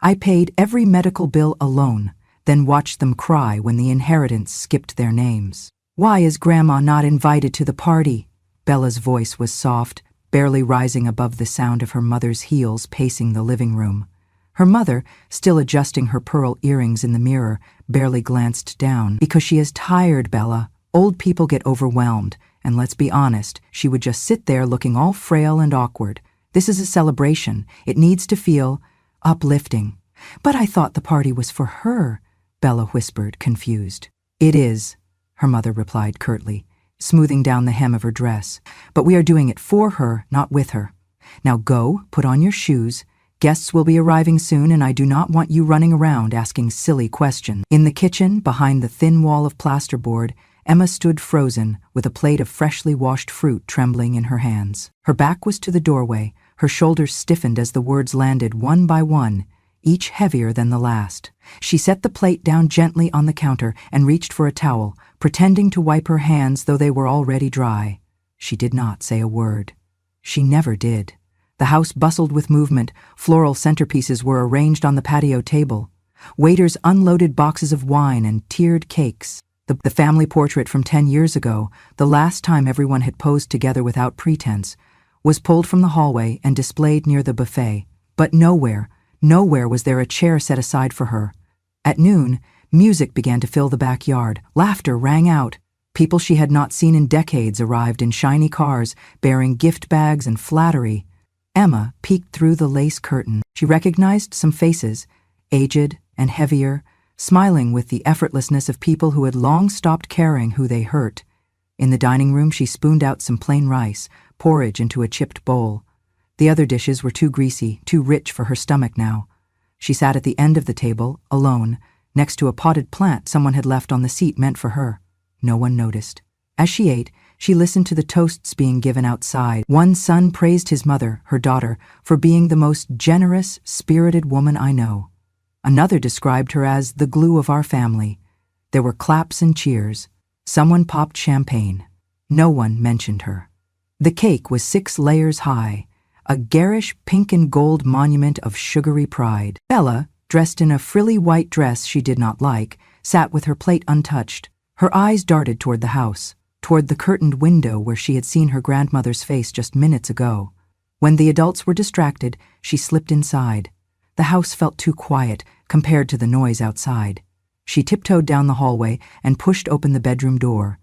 I paid every medical bill alone, then watched them cry when the inheritance skipped their names. Why is Grandma not invited to the party? Bella's voice was soft, barely rising above the sound of her mother's heels pacing the living room. Her mother, still adjusting her pearl earrings in the mirror, barely glanced down. Because she is tired, Bella. Old people get overwhelmed, and let's be honest, she would just sit there looking all frail and awkward. This is a celebration. It needs to feel uplifting. But I thought the party was for her, Bella whispered, confused. It is, her mother replied curtly, smoothing down the hem of her dress. But we are doing it for her, not with her. Now go, put on your shoes. Guests will be arriving soon, and I do not want you running around asking silly questions. In the kitchen, behind the thin wall of plasterboard, Emma stood frozen, with a plate of freshly washed fruit trembling in her hands. Her back was to the doorway, her shoulders stiffened as the words landed one by one, each heavier than the last. She set the plate down gently on the counter and reached for a towel, pretending to wipe her hands though they were already dry. She did not say a word. She never did. The house bustled with movement. Floral centerpieces were arranged on the patio table. Waiters unloaded boxes of wine and tiered cakes. The family portrait from 10 years ago, the last time everyone had posed together without pretense, was pulled from the hallway and displayed near the buffet. But nowhere was there a chair set aside for her. At noon, music began to fill the backyard. Laughter rang out. People she had not seen in decades arrived in shiny cars, bearing gift bags and flattery. Emma peeked through the lace curtain. She recognized some faces, aged and heavier, smiling with the effortlessness of people who had long stopped caring who they hurt. In the dining room, she spooned out some plain rice, porridge into a chipped bowl. The other dishes were too greasy, too rich for her stomach now. She sat at the end of the table, alone, next to a potted plant someone had left on the seat meant for her. No one noticed. As she ate, she listened to the toasts being given outside. One son praised his mother, her daughter, for being the most generous, spirited woman I know. Another described her as the glue of our family. There were claps and cheers. Someone popped champagne. No one mentioned her. The cake was 6 layers high, a garish pink and gold monument of sugary pride. Bella, dressed in a frilly white dress she did not like, sat with her plate untouched. Her eyes darted toward the house, toward the curtained window where she had seen her grandmother's face just minutes ago. When the adults were distracted, she slipped inside. The house felt too quiet compared to the noise outside. She tiptoed down the hallway and pushed open the bedroom door.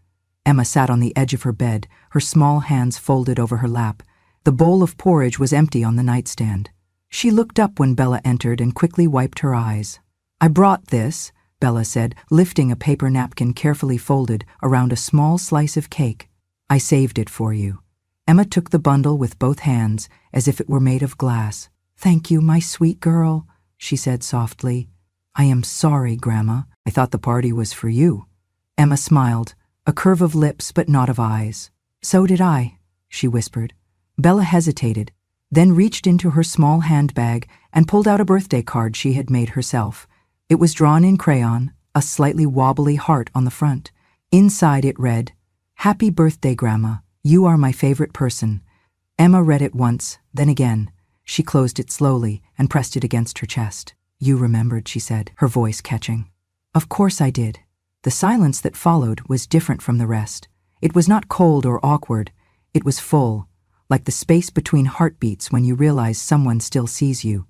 Emma sat on the edge of her bed, her small hands folded over her lap. The bowl of porridge was empty on the nightstand. She looked up when Bella entered and quickly wiped her eyes. "I brought this," Bella said, lifting a paper napkin carefully folded around a small slice of cake. "I saved it for you." Emma took the bundle with both hands, as if it were made of glass. "Thank you, my sweet girl," she said softly. "I am sorry, Grandma. I thought the party was for you." Emma smiled, a curve of lips but not of eyes. "So did I," she whispered. Bella hesitated, then reached into her small handbag and pulled out a birthday card she had made herself. It was drawn in crayon, a slightly wobbly heart on the front. Inside it read, "Happy birthday, Grandma. You are my favorite person." Emma read it once, then again. She closed it slowly and pressed it against her chest. "You remembered," she said, her voice catching. "Of course I did." The silence that followed was different from the rest. It was not cold or awkward. It was full, like the space between heartbeats when you realize someone still sees you.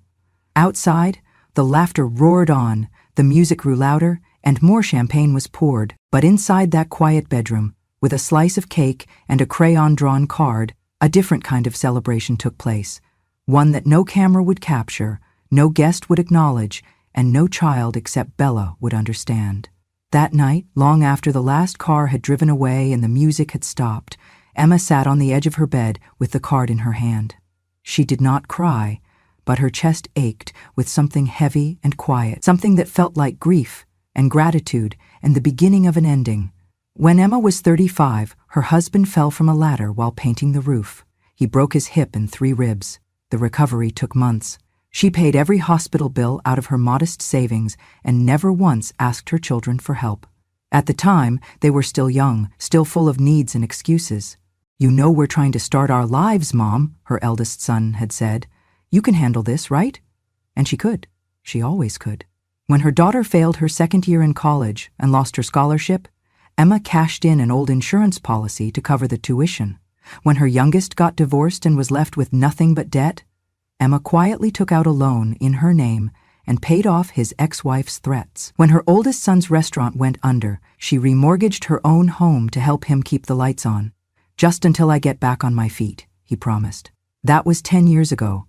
Outside, the laughter roared on, the music grew louder, and more champagne was poured. But inside that quiet bedroom, with a slice of cake and a crayon-drawn card, a different kind of celebration took place. One that no camera would capture, no guest would acknowledge, and no child except Bella would understand. That night, long after the last car had driven away and the music had stopped, Emma sat on the edge of her bed with the card in her hand. She did not cry, but her chest ached with something heavy and quiet, something that felt like grief and gratitude and the beginning of an ending. When Emma was 35, her husband fell from a ladder while painting the roof. He broke his hip and 3 ribs. The recovery took months. She paid every hospital bill out of her modest savings and never once asked her children for help. At the time, they were still young, still full of needs and excuses. "You know we're trying to start our lives, Mom," her eldest son had said. "You can handle this, right?" And she could. She always could. When her daughter failed her second year in college and lost her scholarship, Emma cashed in an old insurance policy to cover the tuition. When her youngest got divorced and was left with nothing but debt, Emma quietly took out a loan in her name and paid off his ex-wife's threats. When her oldest son's restaurant went under, she remortgaged her own home to help him keep the lights on. "Just until I get back on my feet," he promised. That was 10 years ago.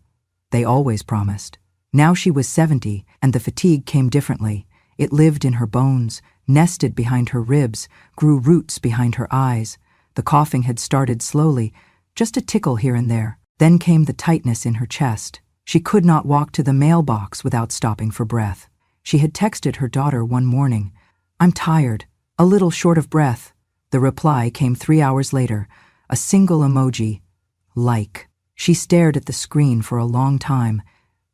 They always promised. Now she was 70, and the fatigue came differently. It lived in her bones, nested behind her ribs, grew roots behind her eyes. The coughing had started slowly, just a tickle here and there. Then came the tightness in her chest. She could not walk to the mailbox without stopping for breath. She had texted her daughter one morning, "I'm tired, a little short of breath." The reply came 3 hours later, a single emoji, like. She stared at the screen for a long time.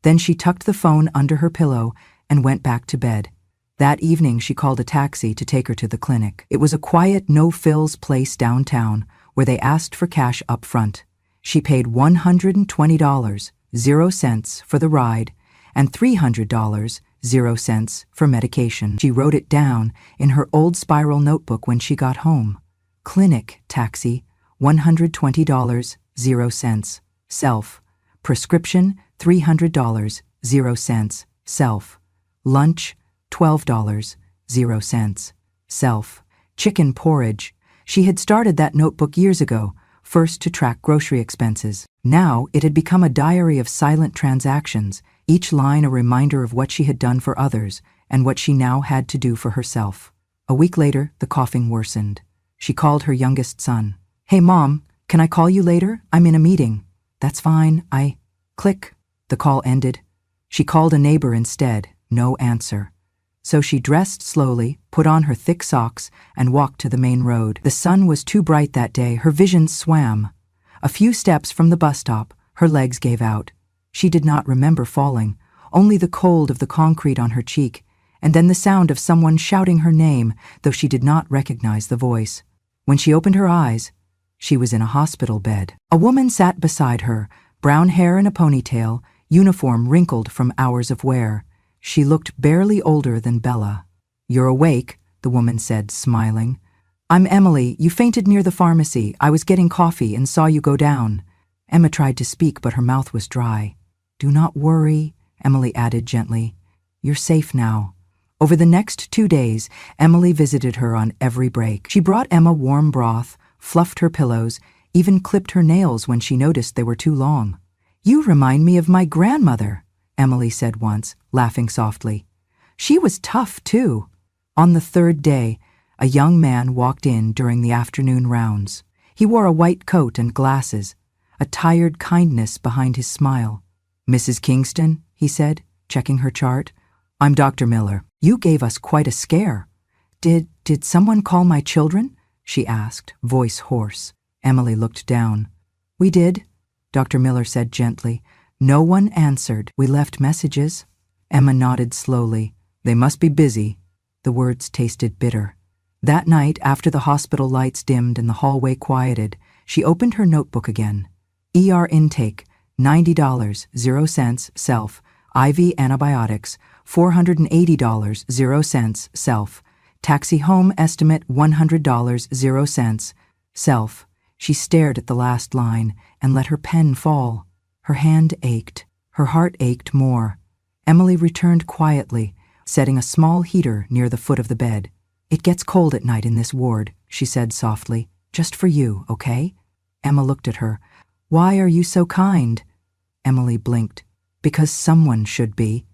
Then she tucked the phone under her pillow and went back to bed. That evening she called a taxi to take her to the clinic. It was a quiet, no-frills place downtown where they asked for cash up front. She paid $120.00 for the ride and $300.00 for medication. She wrote it down in her old spiral notebook when she got home. Clinic, taxi, $120.00. Self. Prescription, $300.00. Self. Lunch, $12.00. Self. Chicken porridge. She had started that notebook years ago, first to track grocery expenses. Now it had become a diary of silent transactions, each line a reminder of what she had done for others and what she now had to do for herself. A week later, the coughing worsened. She called her youngest son. "Hey, Mom, can I call you later? I'm in a meeting." "That's fine, Click. The call ended. She called a neighbor instead. No answer. So she dressed slowly, put on her thick socks, and walked to the main road. The sun was too bright that day. Her vision swam. A few steps from the bus stop, her legs gave out. She did not remember falling, only the cold of the concrete on her cheek, and then the sound of someone shouting her name, though she did not recognize the voice. When she opened her eyes, she was in a hospital bed. A woman sat beside her, brown hair in a ponytail, uniform wrinkled from hours of wear. She looked barely older than Bella. "You're awake," the woman said, smiling. "I'm Emily. You fainted near the pharmacy. I was getting coffee and saw you go down." Emma tried to speak, but her mouth was dry. "Do not worry," Emily added gently. "You're safe now." Over the next 2 days, Emily visited her on every break. She brought Emma warm broth, fluffed her pillows, even clipped her nails when she noticed they were too long. "You remind me of my grandmother," Emily said once, laughing softly. "She was tough, too." On the 3rd day, a young man walked in during the afternoon rounds. He wore a white coat and glasses, a tired kindness behind his smile. "Mrs. Kingston," he said, checking her chart. "I'm Dr. Miller. You gave us quite a scare." Did someone call my children?" she asked, voice hoarse. Emily looked down. "We did," Dr. Miller said gently. "No one answered. We left messages." Emma nodded slowly. "They must be busy." The words tasted bitter. That night, after the hospital lights dimmed and the hallway quieted, she opened her notebook again. ER intake, $90.00. Self. IV antibiotics, $480.00. Self. Taxi home estimate, $100.00. Self. She stared at the last line and let her pen fall. Her hand ached. Her heart ached more. Emily returned quietly, setting a small heater near the foot of the bed. "It gets cold at night in this ward," she said softly. "Just for you, okay?" Emma looked at her. "Why are you so kind?" Emily blinked. "Because someone should be."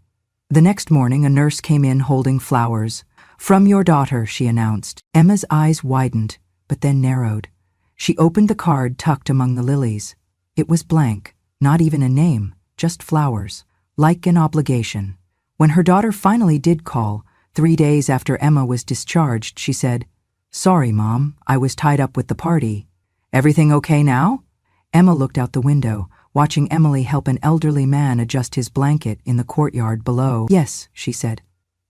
The next morning, a nurse came in holding flowers. "From your daughter," she announced. Emma's eyes widened, but then narrowed. She opened the card tucked among the lilies. It was blank, not even a name, just flowers, like an obligation. When her daughter finally did call, 3 days after Emma was discharged, she said, "Sorry, Mom, I was tied up with the party." "Everything okay now?" Emma looked out the window, watching Emily help an elderly man adjust his blanket in the courtyard below. "Yes," she said.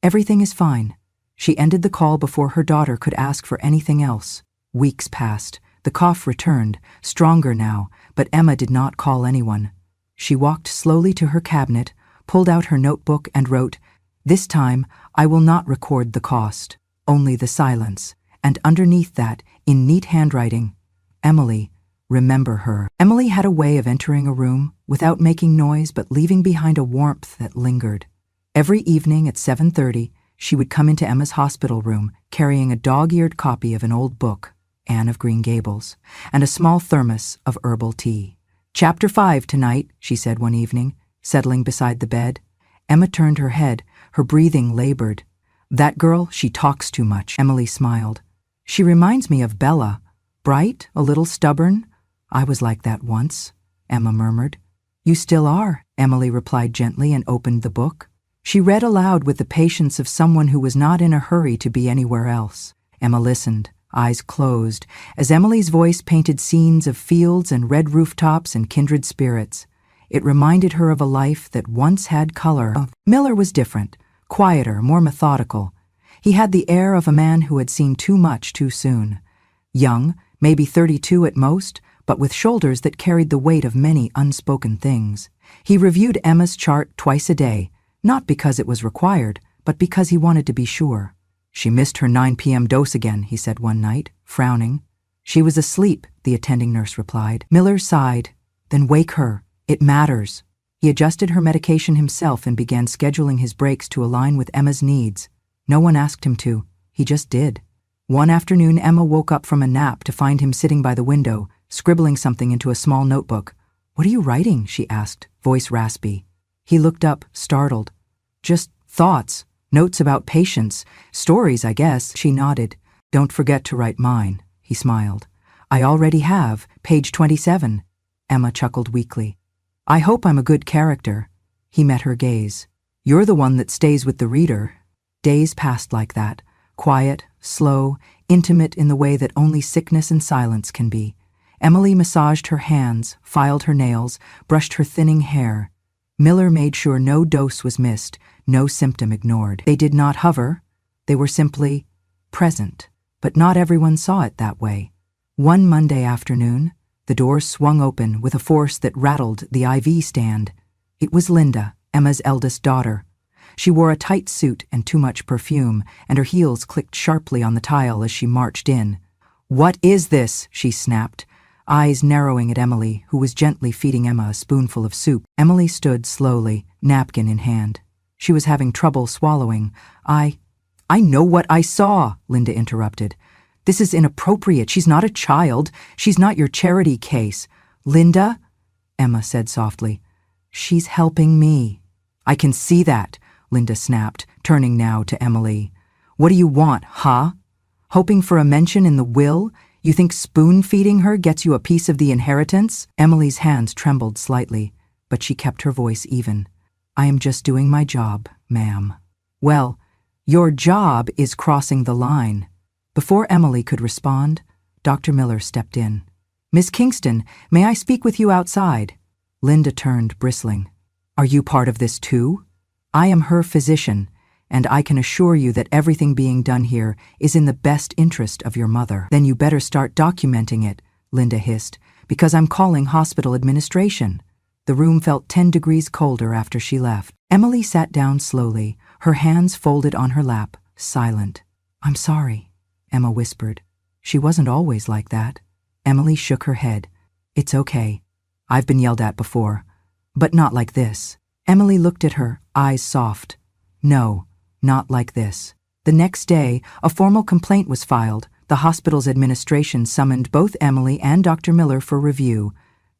"Everything is fine." She ended the call before her daughter could ask for anything else. Weeks passed. The cough returned, stronger now, but Emma did not call anyone. She walked slowly to her cabinet, pulled out her notebook and wrote, "This time, I will not record the cost, only the silence." And underneath that, in neat handwriting, "Emily, remember her." Emily had a way of entering a room without making noise but leaving behind a warmth that lingered. Every evening at 7:30, she would come into Emma's hospital room carrying a dog-eared copy of an old book, Anne of Green Gables, and a small thermos of herbal tea. "Chapter 5 tonight," she said one evening, settling beside the bed. Emma turned her head, her breathing labored. "That girl, she talks too much." Emily smiled. "She reminds me of Bella. Bright, a little stubborn. I was like that once," Emma murmured. "You still are," Emily replied gently and opened the book. She read aloud with the patience of someone who was not in a hurry to be anywhere else. Emma listened, eyes closed, as Emily's voice painted scenes of fields and red rooftops and kindred spirits. It reminded her of a life that once had color. Miller was different, quieter, more methodical. He had the air of a man who had seen too much too soon. Young, maybe 32 at most, but with shoulders that carried the weight of many unspoken things. He reviewed Emma's chart twice a day, not because it was required, but because he wanted to be sure. "She missed her 9 p.m. dose again," he said one night, frowning. "She was asleep," the attending nurse replied. Miller sighed. "Then wake her. It matters." He adjusted her medication himself and began scheduling his breaks to align with Emma's needs. No one asked him to. He just did. One afternoon, Emma woke up from a nap to find him sitting by the window, scribbling something into a small notebook. "What are you writing?" she asked, voice raspy. He looked up, startled. "Just thoughts, notes about patients, stories, I guess." She nodded. "Don't forget to write mine," he smiled. "I already have, page 27. Emma chuckled weakly. "I hope I'm a good character." He met her gaze. "You're the one that stays with the reader." Days passed like that, quiet, slow, intimate in the way that only sickness and silence can be. Emily massaged her hands, filed her nails, brushed her thinning hair. Miller made sure no dose was missed, no symptom ignored. They did not hover. They were simply present. But not everyone saw it that way. One Monday afternoon, the door swung open with a force that rattled the IV stand. It was Linda, Emma's eldest daughter. She wore a tight suit and too much perfume, and her heels clicked sharply on the tile as she marched in. "What is this?" she snapped, eyes narrowing at Emily, who was gently feeding Emma a spoonful of soup. Emily stood slowly, napkin in hand. She was having trouble swallowing. I know what I saw," Linda interrupted. "This is inappropriate. She's not a child. She's not your charity case." "Linda," Emma said softly, "she's helping me." "I can see that," Linda snapped, turning now to Emily. "What do you want, huh? Hoping for a mention in the will? You think spoon-feeding her gets you a piece of the inheritance?" Emily's hands trembled slightly, but she kept her voice even. "I am just doing my job, ma'am." "Well, your job is crossing the line." Before Emily could respond, Dr. Miller stepped in. "Miss Kingston, may I speak with you outside?" Linda turned, bristling. "Are you part of this too? I am her physician, and I can assure you that everything being done here is in the best interest of your mother." "Then you better start documenting it," Linda hissed, "because I'm calling hospital administration." The room felt 10 degrees colder after she left. Emily sat down slowly, her hands folded on her lap, silent. "I'm sorry," Emma whispered. "She wasn't always like that." Emily shook her head. "It's okay. I've been yelled at before, but not like this." Emily looked at her, eyes soft. "No, not like this." The next day, a formal complaint was filed. The hospital's administration summoned both Emily and Dr. Miller for review.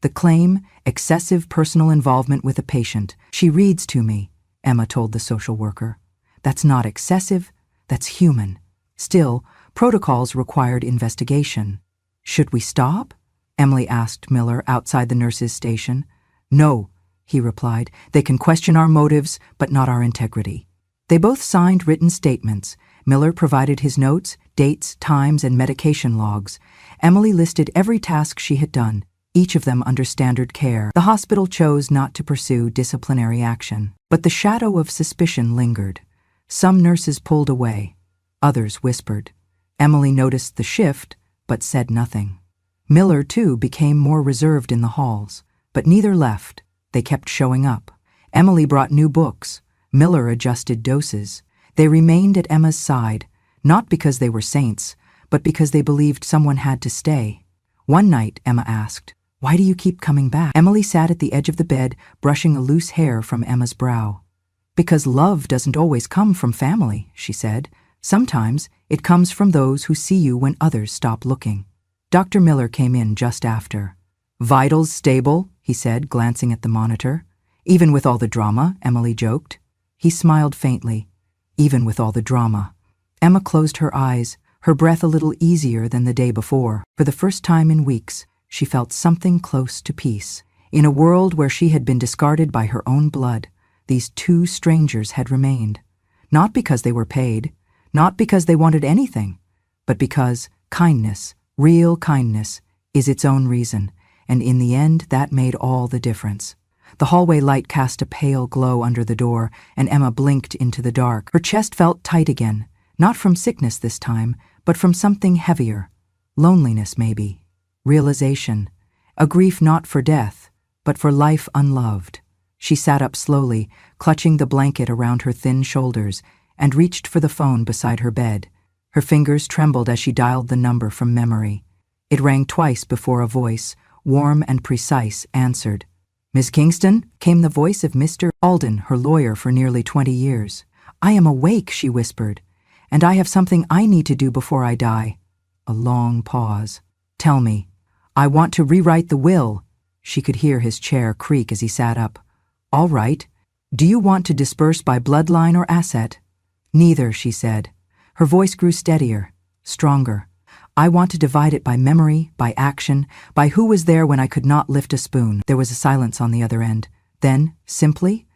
The claim, excessive personal involvement with a patient. "She reads to me," Emma told the social worker. "That's not excessive, that's human." Still, protocols required investigation. "Should we stop?" Emily asked Miller outside the nurse's station. "No," he replied. "They can question our motives, but not our integrity." They both signed written statements. Miller provided his notes, dates, times, and medication logs. Emily listed every task she had done, each of them under standard care. The hospital chose not to pursue disciplinary action, but the shadow of suspicion lingered. Some nurses pulled away. Others whispered. Emily noticed the shift, but said nothing. Miller, too, became more reserved in the halls, but neither left. They kept showing up. Emily brought new books. Miller adjusted doses. They remained at Emma's side, not because they were saints, but because they believed someone had to stay. One night, Emma asked, "Why do you keep coming back?" Emily sat at the edge of the bed, brushing a loose hair from Emma's brow. "Because love doesn't always come from family," she said. "Sometimes it comes from those who see you when others stop looking." Dr. Miller came in just after. "Vitals stable," he said, glancing at the monitor. "Even with all the drama," Emily joked. He smiled faintly. "Even with all the drama." Emma closed her eyes, her breath a little easier than the day before. For the first time in weeks, she felt something close to peace. In a world where she had been discarded by her own blood, these two strangers had remained. Not because they were paid, not because they wanted anything, but because kindness, real kindness, is its own reason, and in the end that made all the difference. The hallway light cast a pale glow under the door, and Emma blinked into the dark. Her chest felt tight again, not from sickness this time, but from something heavier. Loneliness, maybe. Realization. A grief not for death, but for life unloved. She sat up slowly, clutching the blanket around her thin shoulders, and reached for the phone beside her bed. Her fingers trembled as she dialed the number from memory. It rang twice before a voice, warm and precise, answered. "Miss Kingston?" came the voice of Mr. Alden, her lawyer for nearly 20 years. "I am awake," she whispered, "and I have something I need to do before I die." A long pause. "Tell me." "I want to rewrite the will." She could hear his chair creak as he sat up. "All right. Do you want to disperse by bloodline or asset?" "Neither," she said. Her voice grew steadier, stronger. "I want to divide it by memory, by action, by who was there when I could not lift a spoon." There was a silence on the other end. Then, simply,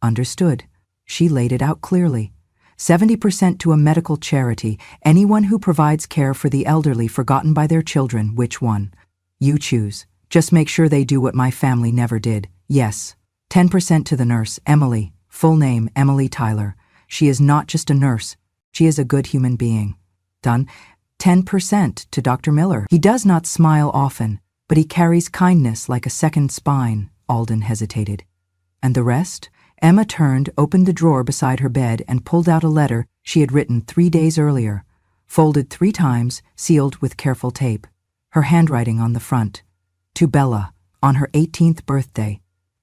"Understood." She laid it out clearly. 70% to a medical charity, anyone who provides care for the elderly forgotten by their children. Which one? You choose. Just make sure they do what my family never did. Yes. 10% to the nurse, Emily. Full name, Emily Tyler. She is not just a nurse. She is a good human being. Done. 10% to Dr. Miller. He does not smile often, but he carries kindness like a second spine. Alden hesitated. And the rest? Emma turned, opened the drawer beside her bed, and pulled out a letter she had written 3 days earlier, folded 3 times, sealed with careful tape. Her handwriting on the front. To Bella, on her 18th birthday.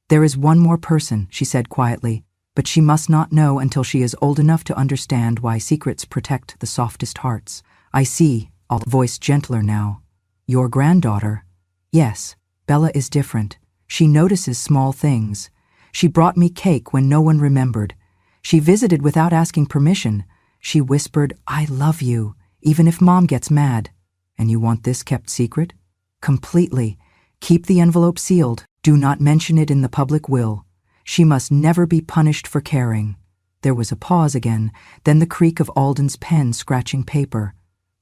"There is one more person," she said quietly, "but she must not know until she is old enough to understand why secrets protect the softest hearts. I see," voice gentler now. "Your granddaughter." "Yes, Bella is different. She notices small things. She brought me cake when no one remembered. She visited without asking permission. She whispered, 'I love you,' even if Mom gets mad." "And you want this kept secret?" "Completely. Keep the envelope sealed. Do not mention it in the public will. She must never be punished for caring." There was a pause again, then the creak of Alden's pen scratching paper.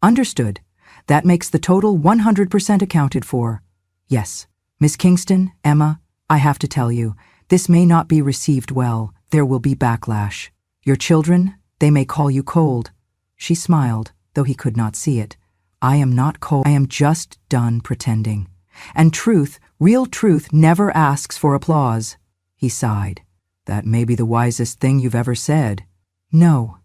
"Understood. That makes the total 100% accounted for." "Yes. Miss Kingston, Emma, I have to tell you, this may not be received well. There will be backlash. Your children, they may call you cold." She smiled, though he could not see it. "I am not cold. I am just done pretending. And truth, real truth, never asks for applause." He sighed. "That may be the wisest thing you've ever said." "No,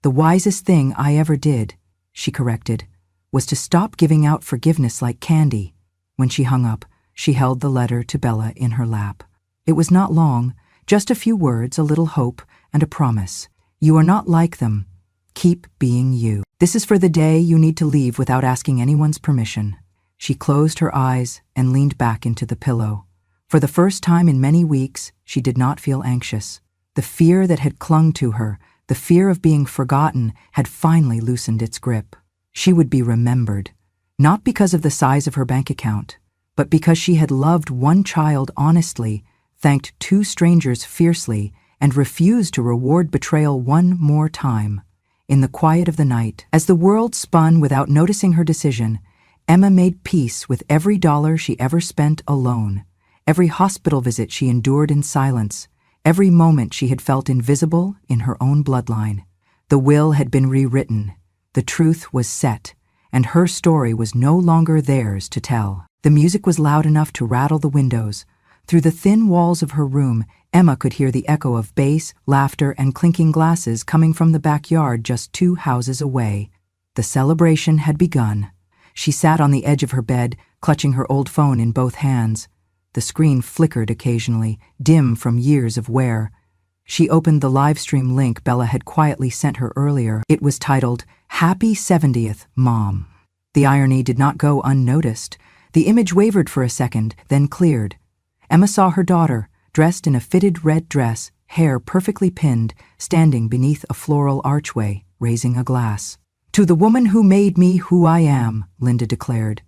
the wisest thing I ever did," she corrected, "was to stop giving out forgiveness like candy." When she hung up, she held the letter to Bella in her lap. It was not long, just a few words, a little hope, and a promise. "You are not like them. Keep being you. This is for the day you need to leave without asking anyone's permission." She closed her eyes and leaned back into the pillow. For the first time in many weeks, she did not feel anxious. The fear that had clung to her, the fear of being forgotten, had finally loosened its grip. She would be remembered, not because of the size of her bank account, but because she had loved one child honestly, thanked 2 strangers fiercely, and refused to reward betrayal one more time. In the quiet of the night, as the world spun without noticing her decision, Emma made peace with every dollar she ever spent alone, every hospital visit she endured in silence, every moment she had felt invisible in her own bloodline. The will had been rewritten, the truth was set, and her story was no longer theirs to tell. The music was loud enough to rattle the windows. Through the thin walls of her room, Emma could hear the echo of bass, laughter, and clinking glasses coming from the backyard just 2 houses away. The celebration had begun. She sat on the edge of her bed, clutching her old phone in both hands. The screen flickered occasionally, dim from years of wear. She opened the livestream link Bella had quietly sent her earlier. It was titled, "Happy 70th, Mom." The irony did not go unnoticed. The image wavered for a second, then cleared. Emma saw her daughter, dressed in a fitted red dress, hair perfectly pinned, standing beneath a floral archway, raising a glass. "To the woman who made me who I am," Linda declared.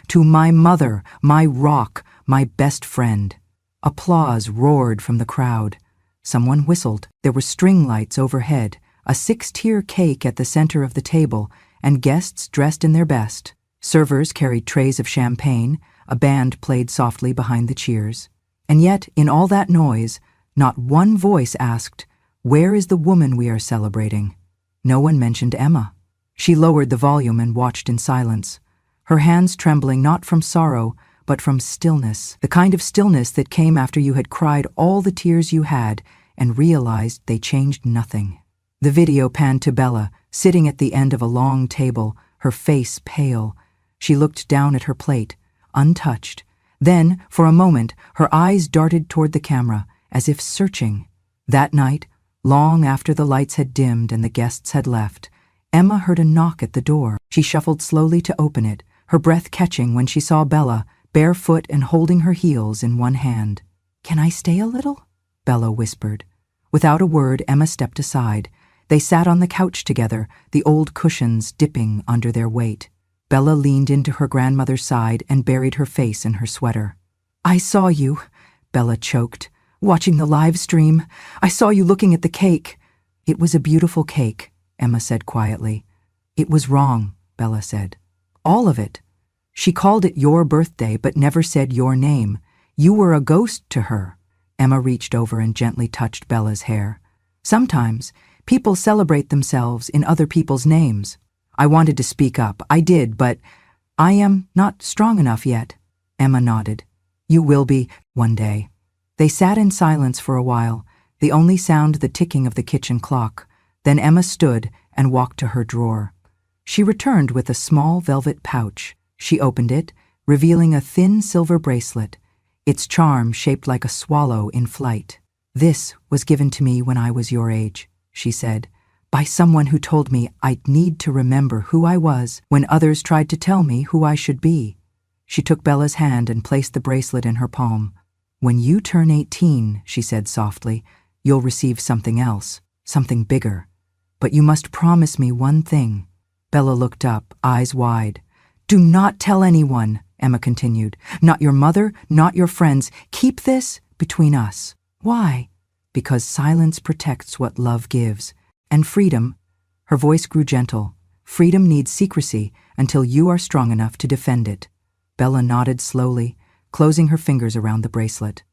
"To my mother, my rock, my best friend." Applause roared from the crowd. Someone whistled. There were string lights overhead, a 6-tier cake at the center of the table, and guests dressed in their best. Servers carried trays of champagne, a band played softly behind the cheers. And yet, in all that noise, not one voice asked, "Where is the woman we are celebrating?" No one mentioned Emma. She lowered the volume and watched in silence, her hands trembling not from sorrow, but from stillness, the kind of stillness that came after you had cried all the tears you had and realized they changed nothing. The video panned to Bella, sitting at the end of a long table, her face pale. She looked down at her plate, untouched. Then, for a moment, her eyes darted toward the camera, as if searching. That night, long after the lights had dimmed and the guests had left, Emma heard a knock at the door. She shuffled slowly to open it, her breath catching when she saw Bella, barefoot and holding her heels in one hand. "Can I stay a little?" Bella whispered. Without a word, Emma stepped aside. They sat on the couch together, the old cushions dipping under their weight. Bella leaned into her grandmother's side and buried her face in her sweater. "I saw you," Bella choked, "watching the live stream. I saw you looking at the cake." "It was a beautiful cake," Emma said quietly. "It was wrong," Bella said. "All of it. She called it your birthday but never said your name. You were a ghost to her." Emma reached over and gently touched Bella's hair. "Sometimes people celebrate themselves in other people's names. I wanted to speak up. I did, but I am not strong enough yet." Emma nodded. "You will be one day." They sat in silence for a while, the only sound the ticking of the kitchen clock. Then Emma stood and walked to her drawer. She returned with a small velvet pouch. She opened it, revealing a thin silver bracelet, its charm shaped like a swallow in flight. "This was given to me when I was your age," she said, "by someone who told me I'd need to remember who I was when others tried to tell me who I should be." She took Bella's hand and placed the bracelet in her palm. "When you turn 18, she said softly, "you'll receive something else, something bigger. But you must promise me one thing." Bella looked up, eyes wide. "Do not tell anyone," Emma continued. "Not your mother, not your friends. Keep this between us." "Why?" "Because silence protects what love gives. And freedom," her voice grew gentle, "freedom needs secrecy until you are strong enough to defend it." Bella nodded slowly, closing her fingers around the bracelet.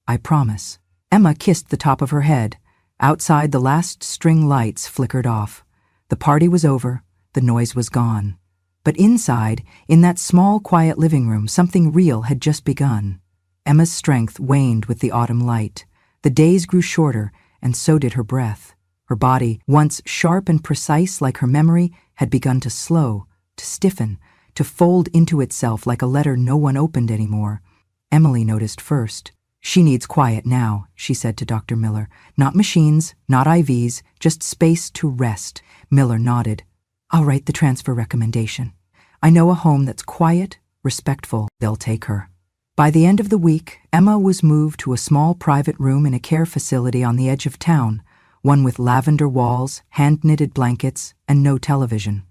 "I promise." Emma kissed the top of her head. Outside, the last string lights flickered off. The party was over, the noise was gone. But inside, in that small, quiet living room, something real had just begun. Emma's strength waned with the autumn light. The days grew shorter, and so did her breath. Her body, once sharp and precise like her memory, had begun to slow, to stiffen, to fold into itself like a letter no one opened anymore. Emily noticed first. "She needs quiet now," she said to Dr. Miller. "Not machines, not IVs, just space to rest." Miller nodded. "I'll write the transfer recommendation. I know a home that's quiet, respectful. They'll take her." By the end of the week, Emma was moved to a small private room in a care facility on the edge of town, one with lavender walls, hand-knitted blankets, and no television.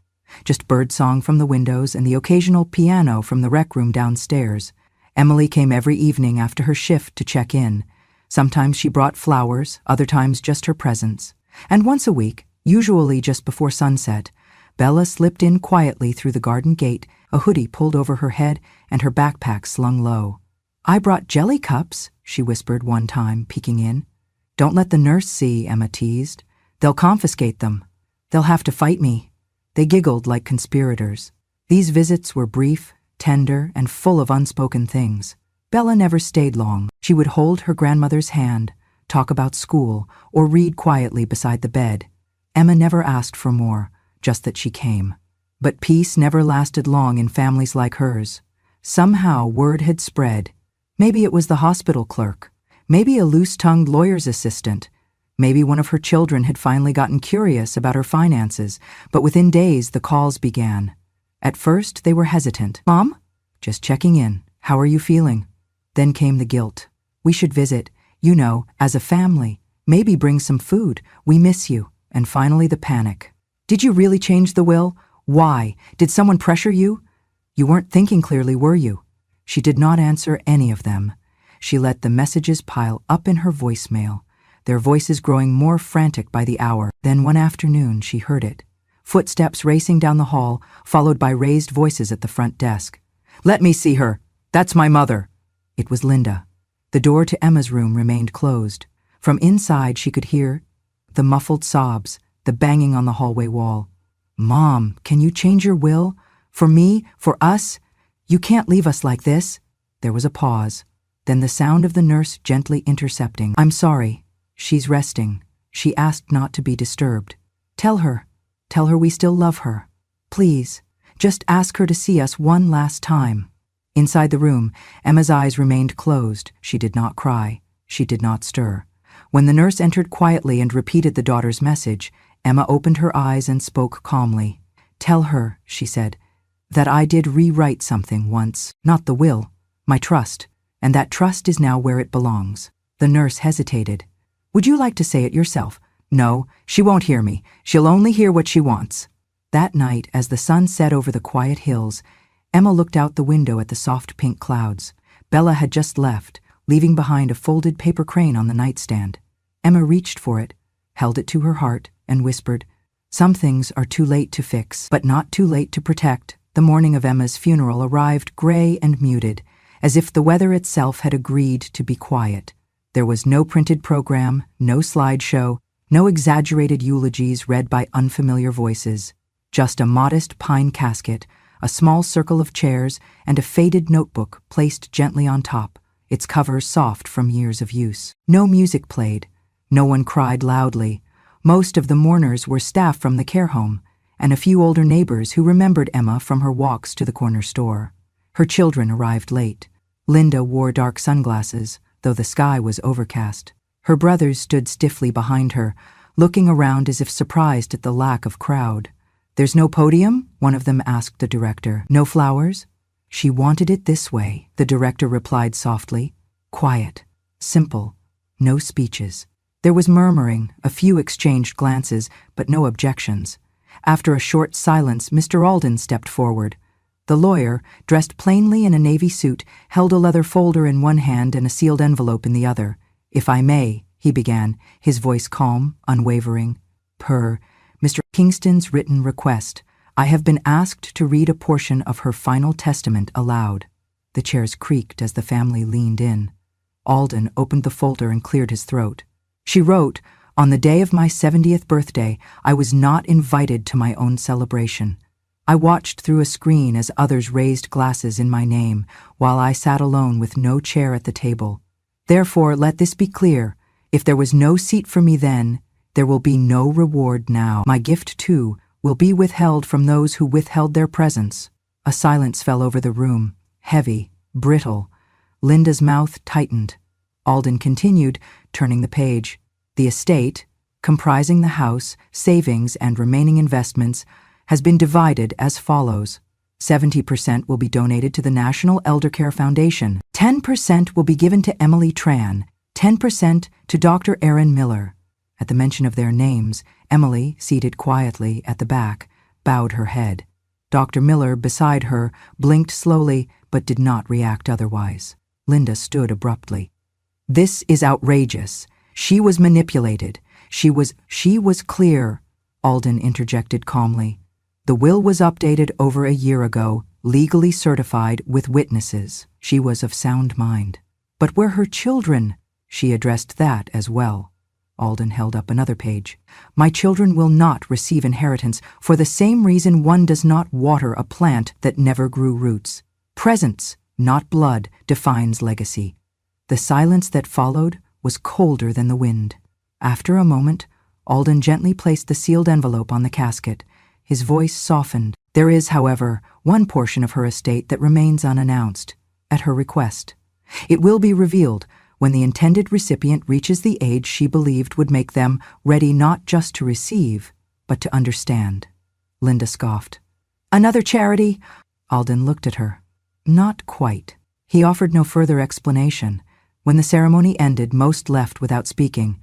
Just birdsong from the windows and the occasional piano from the rec room downstairs. Emily came every evening after her shift to check in. Sometimes she brought flowers, other times just her presence. And once a week, usually just before sunset, Bella slipped in quietly through the garden gate, a hoodie pulled over her head and her backpack slung low. "I brought jelly cups," she whispered one time, peeking in. "Don't let the nurse see," Emma teased. "They'll confiscate them. They'll have to fight me." They giggled like conspirators. These visits were brief, tender, and full of unspoken things. Bella never stayed long. She would hold her grandmother's hand, talk about school, or read quietly beside the bed. Emma never asked for more, just that she came. But peace never lasted long in families like hers. Somehow word had spread. Maybe it was the hospital clerk. Maybe a loose-tongued lawyer's assistant. Maybe one of her children had finally gotten curious about her finances, but within days the calls began. At first they were hesitant. "Mom? Just checking in. How are you feeling?" Then came the guilt. "We should visit, you know, as a family. Maybe bring some food. We miss you." And finally the panic. "Did you really change the will? Why? Did someone pressure you? You weren't thinking clearly, were you?" She did not answer any of them. She let the messages pile up in her voicemail, their voices growing more frantic by the hour. Then one afternoon she heard it. Footsteps racing down the hall, followed by raised voices at the front desk. "Let me see her. That's my mother." It was Linda. The door to Emma's room remained closed. From inside she could hear the muffled sobs, the banging on the hallway wall. "Mom, can you change your will? For me? For us? You can't leave us like this." There was a pause. Then the sound of the nurse gently intercepting. "I'm sorry. She's resting. She asked not to be disturbed. Tell her we still love her. Please, just ask her to see us one last time." Inside the room, Emma's eyes remained closed. She did not cry. She did not stir. When the nurse entered quietly and repeated the daughter's message, Emma opened her eyes and spoke calmly. "Tell her," she said, "that I did rewrite something once, not the will, my trust, and that trust is now where it belongs." The nurse hesitated. "Would you like to say it yourself?" "No, she won't hear me. She'll only hear what she wants." That night, as the sun set over the quiet hills, Emma looked out the window at the soft pink clouds. Bella had just left, leaving behind a folded paper crane on the nightstand. Emma reached for it, held it to her heart, and whispered, "Some things are too late to fix, but not too late to protect." The morning of Emma's funeral arrived gray and muted, as if the weather itself had agreed to be quiet. There was no printed program, no slideshow, no exaggerated eulogies read by unfamiliar voices. Just a modest pine casket, a small circle of chairs, and a faded notebook placed gently on top, its cover soft from years of use. No music played. No one cried loudly. Most of the mourners were staff from the care home, and a few older neighbors who remembered Emma from her walks to the corner store. Her children arrived late. Linda wore dark sunglasses, though the sky was overcast. Her brothers stood stiffly behind her, looking around as if surprised at the lack of crowd. "There's no podium?" one of them asked the director. "No flowers?" "She wanted it this way," the director replied softly. "Quiet. Simple. No speeches." There was murmuring, a few exchanged glances, but no objections. After a short silence, Mr. Alden stepped forward. The lawyer, dressed plainly in a navy suit, held a leather folder in one hand and a sealed envelope in the other. "If I may," he began, his voice calm, unwavering. "Per Mr. Kingston's written request, I have been asked to read a portion of her final testament aloud." The chairs creaked as the family leaned in. Alden opened the folder and cleared his throat. She wrote, "On the day of my 70th birthday, I was not invited to my own celebration. I watched through a screen as others raised glasses in my name, while I sat alone with no chair at the table. Therefore, let this be clear. If there was no seat for me then, there will be no reward now. My gift, too, will be withheld from those who withheld their presence." A silence fell over the room, heavy, brittle. Linda's mouth tightened. Alden continued, turning the page. "The estate, comprising the house, savings, and remaining investments, has been divided as follows. 70% will be donated to the National Eldercare Foundation. 10% will be given to Emily Tran. 10% to Dr. Aaron Miller." At the mention of their names, Emily, seated quietly at the back, bowed her head. Dr. Miller, beside her, blinked slowly but did not react otherwise. Linda stood abruptly. "This is outrageous. She was manipulated. She was clear," Alden interjected calmly. "The will was updated over a year ago, legally certified with witnesses. She was of sound mind. But where her children?" She addressed that as well. Alden held up another page. "My children will not receive inheritance for the same reason one does not water a plant that never grew roots. Presents not blood, defines legacy. The silence that followed was colder than the wind. After a moment, Alden gently placed the sealed envelope on the casket. His voice softened. There is, however, one portion of her estate that remains unannounced, at her request. It will be revealed when the intended recipient reaches the age she believed would make them ready not just to receive, but to understand. Linda scoffed. Another charity? Alden looked at her. Not quite. He offered no further explanation. When the ceremony ended, most left without speaking.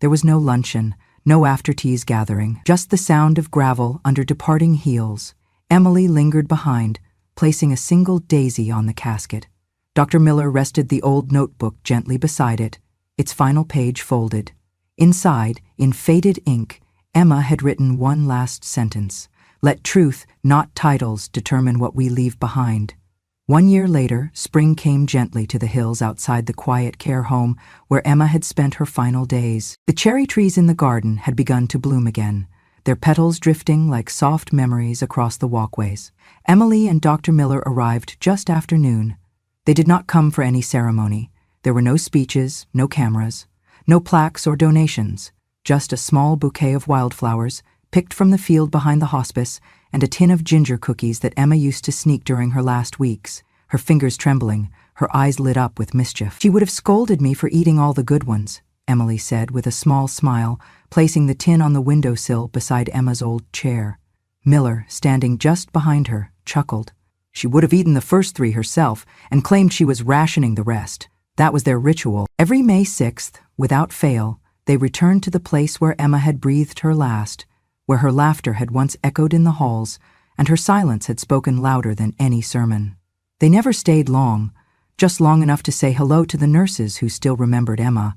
There was no luncheon, no after-teas gathering, just the sound of gravel under departing heels. Emily lingered behind, placing a single daisy on the casket. Dr. Miller rested the old notebook gently beside it, its final page folded. Inside, in faded ink, Emma had written one last sentence. Let truth, not titles, determine what we leave behind. 1 year later, spring came gently to the hills outside the quiet care home where Emma had spent her final days. The cherry trees in the garden had begun to bloom again, their petals drifting like soft memories across the walkways. Emily and Dr. Miller arrived just after noon. They did not come for any ceremony. There were no speeches, no cameras, no plaques or donations, just a small bouquet of wildflowers, picked from the field behind the hospice, and a tin of ginger cookies that Emma used to sneak during her last weeks, her fingers trembling, her eyes lit up with mischief. She would have scolded me for eating all the good ones, Emily said with a small smile, placing the tin on the windowsill beside Emma's old chair. Miller, standing just behind her, chuckled. She would have eaten the first 3 herself and claimed she was rationing the rest. That was their ritual. Every May 6th, without fail, they returned to the place where Emma had breathed her last, where her laughter had once echoed in the halls, and her silence had spoken louder than any sermon. They never stayed long, just long enough to say hello to the nurses who still remembered Emma,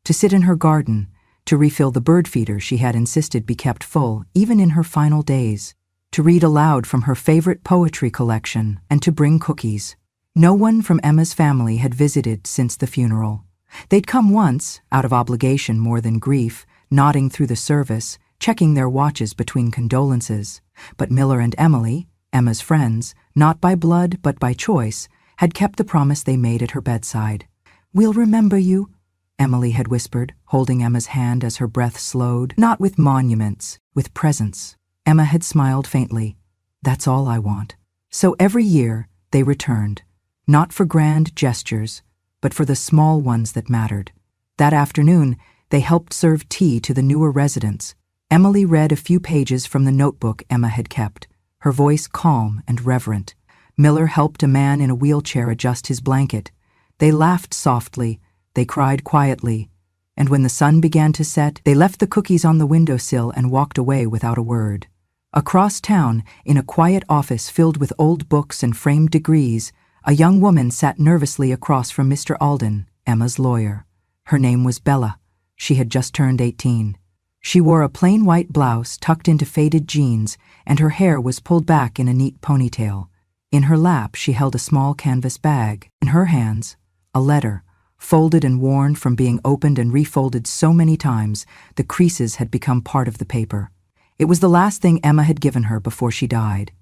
to sit in her garden, to refill the bird feeder she had insisted be kept full even in her final days, to read aloud from her favorite poetry collection, and to bring cookies. No one from Emma's family had visited since the funeral. They'd come once, out of obligation more than grief, nodding through the service, checking their watches between condolences. But Miller and Emily, Emma's friends, not by blood but by choice, had kept the promise they made at her bedside. "We'll remember you," Emily had whispered, holding Emma's hand as her breath slowed. "Not with monuments, with presence." Emma had smiled faintly. "That's all I want." So every year they returned, not for grand gestures, but for the small ones that mattered. That afternoon, they helped serve tea to the newer residents. Emily read a few pages from the notebook Emma had kept, her voice calm and reverent. Miller helped a man in a wheelchair adjust his blanket. They laughed softly, they cried quietly, and when the sun began to set, they left the cookies on the windowsill and walked away without a word. Across town, in a quiet office filled with old books and framed degrees, a young woman sat nervously across from Mr. Alden, Emma's lawyer. Her name was Bella. She had just turned 18. She wore a plain white blouse tucked into faded jeans, and her hair was pulled back in a neat ponytail. In her lap she held a small canvas bag. In her hands, a letter, folded and worn from being opened and refolded so many times, the creases had become part of the paper. It was the last thing Emma had given her before she died.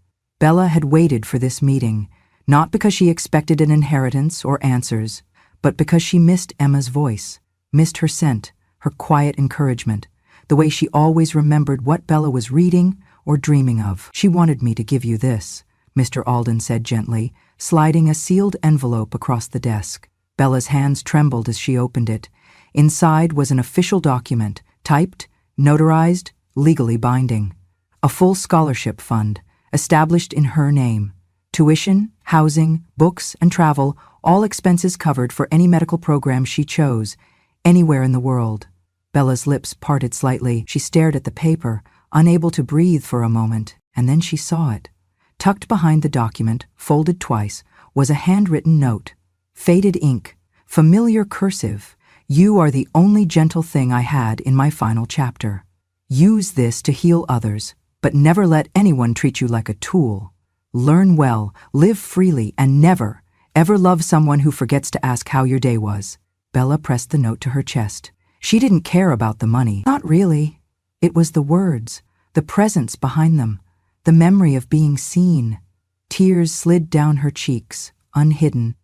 Bella had waited for this meeting, not because she expected an inheritance or answers, but because she missed Emma's voice, missed her scent, her quiet encouragement, the way she always remembered what Bella was reading or dreaming of. "She wanted me to give you this," Mr. Alden said gently, sliding a sealed envelope across the desk. Bella's hands trembled as she opened it. Inside was an official document, typed, notarized, legally binding. A full scholarship fund, established in her name. Tuition, housing, books, and travel, all expenses covered for any medical program she chose, anywhere in the world. Bella's lips parted slightly. She stared at the paper, unable to breathe for a moment, and then she saw it. Tucked behind the document, folded twice, was a handwritten note. Faded ink, familiar cursive. "You are the only gentle thing I had in my final chapter. Use this to heal others, but never let anyone treat you like a tool. Learn well, live freely, and never, ever love someone who forgets to ask how your day was." Bella pressed the note to her chest. She didn't care about the money. Not really. It was the words, the presence behind them, the memory of being seen. Tears slid down her cheeks, unhidden.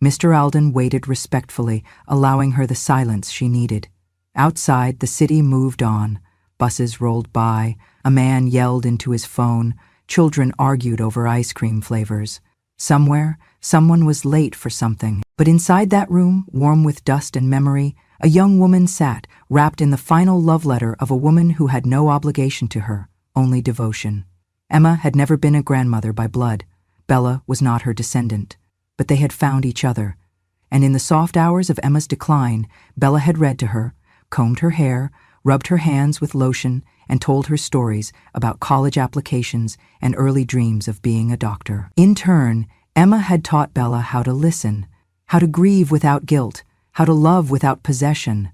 Mr. Alden waited respectfully, allowing her the silence she needed. Outside, the city moved on. Buses rolled by, a man yelled into his phone, children argued over ice cream flavors. Somewhere, someone was late for something. But inside that room, warm with dust and memory, a young woman sat, wrapped in the final love letter of a woman who had no obligation to her, only devotion. Emma had never been a grandmother by blood. Bella was not her descendant. But they had found each other. And in the soft hours of Emma's decline, Bella had read to her, combed her hair, rubbed her hands with lotion, and told her stories about college applications and early dreams of being a doctor. In turn, Emma had taught Bella how to listen, how to grieve without guilt, how to love without possession.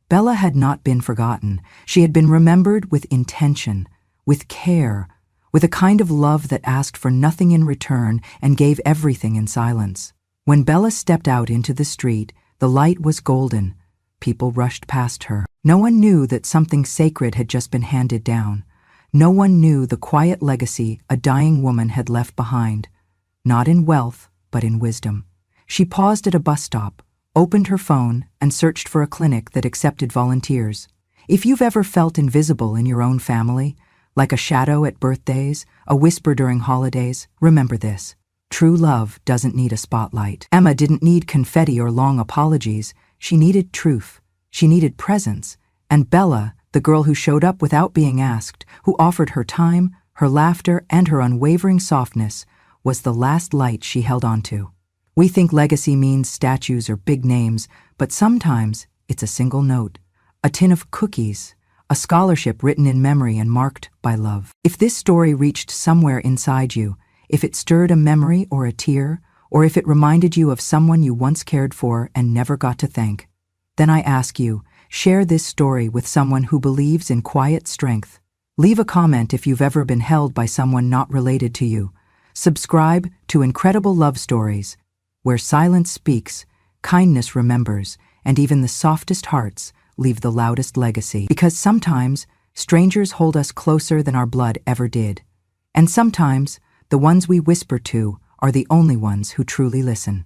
Bella had not been forgotten. She had been remembered with intention, with care, with a kind of love that asked for nothing in return and gave everything in silence. When Bella stepped out into the street, the light was golden. People rushed past her. No one knew that something sacred had just been handed down. No one knew the quiet legacy a dying woman had left behind, not in wealth, but in wisdom. She paused at a bus stop, opened her phone, and searched for a clinic that accepted volunteers. If you've ever felt invisible in your own family, like a shadow at birthdays, a whisper during holidays, remember this. True love doesn't need a spotlight. Emma didn't need confetti or long apologies. She needed truth. She needed presence. And Bella, the girl who showed up without being asked, who offered her time, her laughter, and her unwavering softness, was the last light she held onto. We think legacy means statues or big names, but sometimes it's a single note, a tin of cookies, a scholarship written in memory and marked by love. If this story reached somewhere inside you, if it stirred a memory or a tear, or if it reminded you of someone you once cared for and never got to thank, then I ask you, share this story with someone who believes in quiet strength. Leave a comment if you've ever been held by someone not related to you. Subscribe to Incredible Love Stories, where silence speaks, kindness remembers, and even the softest hearts leave the loudest legacy. Because sometimes, strangers hold us closer than our blood ever did. And sometimes, the ones we whisper to are the only ones who truly listen.